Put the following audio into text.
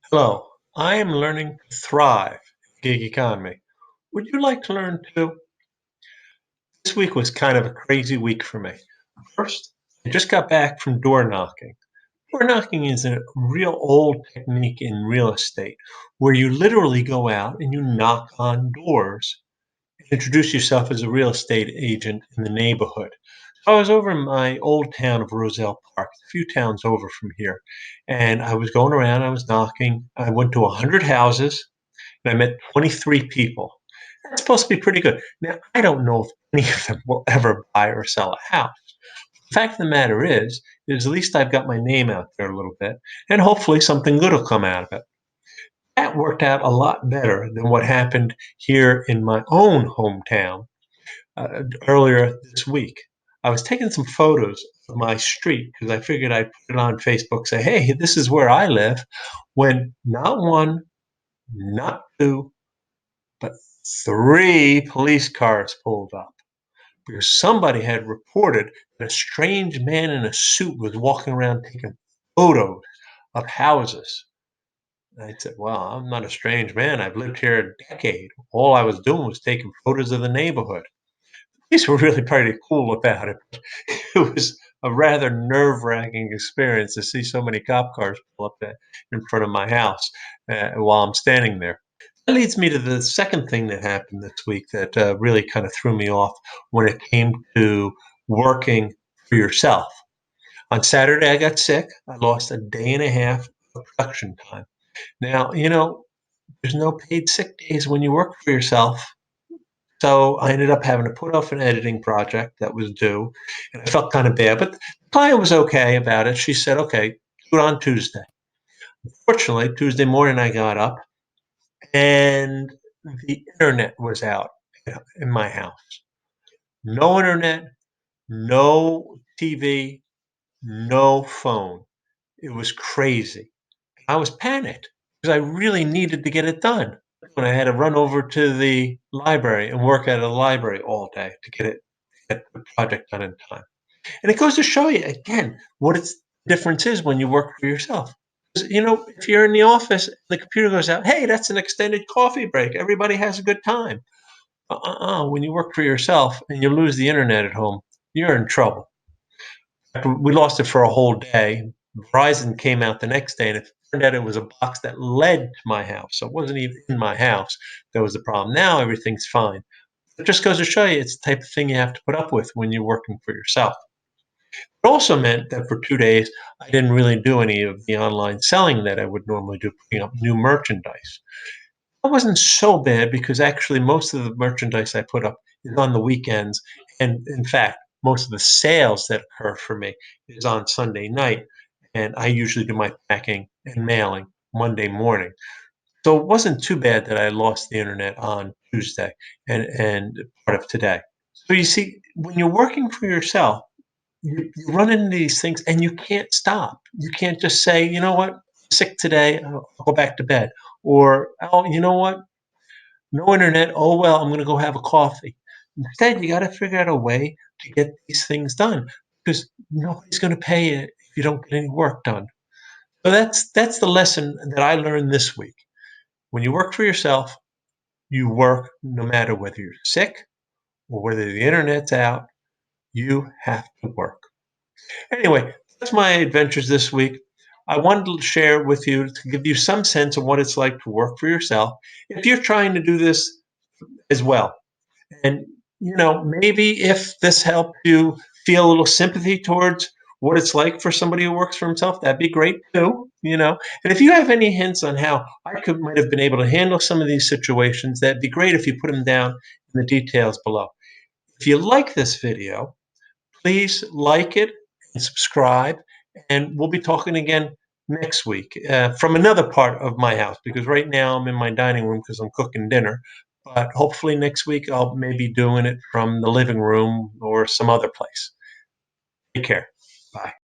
Hello, I am learning to thrive in the gig economy. Would you like to learn too? This week was kind of a crazy week for me. First, I just got back from door knocking. Door knocking is a real old technique in real estate where you literally go out and you knock on doors and introduce yourself as a real estate agent in the neighborhood. So I was over in my old town of Roselle Park, a few towns over from here, and I was going around, I was knocking. I went to 100 houses and I met 23 people. That's supposed to be pretty good. Now, I don't know if any of them will ever buy or sell a house. The fact of the matter is at least I've got my name out there a little bit, and hopefully something good will come out of it. That worked out a lot better than what happened here in my own hometown earlier this week. I was taking some photos of my street because I figured I'd put it on Facebook, say, hey, this is where I live, when not one, not two, but three police cars pulled up because somebody had reported that a strange man in a suit was walking around taking photos of houses. And I said, well, I'm not a strange man. I've lived here a decade. All I was doing was taking photos of the neighborhood. These were really pretty cool about it. It was a rather nerve-wracking experience to see so many cop cars pull up in front of my house while I'm standing there. That leads me to the second thing that happened this week that really kind of threw me off when it came to working for yourself. On Saturday, I got sick. I lost a day and a half of production time. Now, there's no paid sick days when you work for yourself. So I ended up having to put off an editing project that was due, and I felt kind of bad. But the client was okay about it. She said, okay, do it on Tuesday. Fortunately, Tuesday morning I got up and the internet was out in my house. No internet, no TV, no phone. It was crazy. I was panicked because I really needed to get it done. And I had to run over to the library and work at a library all day to get the project done in time. And it goes to show you again what its difference is when you work for yourself. 'Cause, if you're in the office, the computer goes out. Hey, that's an extended coffee break. Everybody has a good time. When you work for yourself and you lose the internet at home, you're in trouble. We lost it for a whole day. Verizon came out the next day, and it turned out it was a box that led to my house. So it wasn't even in my house that was the problem. Now everything's fine. It just goes to show you it's the type of thing you have to put up with when you're working for yourself. It also meant that for 2 days, I didn't really do any of the online selling that I would normally do, putting up new merchandise. That wasn't so bad because actually most of the merchandise I put up is on the weekends. And in fact, most of the sales that occur for me is on Sunday night. And I usually do my packing and mailing Monday morning. So it wasn't too bad that I lost the internet on Tuesday and part of today. So you see, when you're working for yourself, you run into these things and you can't stop. You can't just say, you know what, I'm sick today, I'll go back to bed. Or, oh, you know what, no internet. Oh, well, I'm going to go have a coffee. Instead, you got to figure out a way to get these things done because nobody's going to pay you if you don't get any work done. So that's the lesson that I learned this week. When you work for yourself, you work no matter whether you're sick or whether the internet's out. You have to work. Anyway, that's my adventures this week. I wanted to share with you to give you some sense of what it's like to work for yourself. If you're trying to do this as well, and maybe if this helped you feel a little sympathy towards what it's like for somebody who works for himself, that'd be great too. And if you have any hints on how I could might have been able to handle some of these situations, that'd be great if you put them down in the details below. If you like this video, please like it and subscribe, and we'll be talking again next week from another part of my house because right now I'm in my dining room because I'm cooking dinner. But hopefully next week I'll maybe doing it from the living room or some other place. Take care. Bye.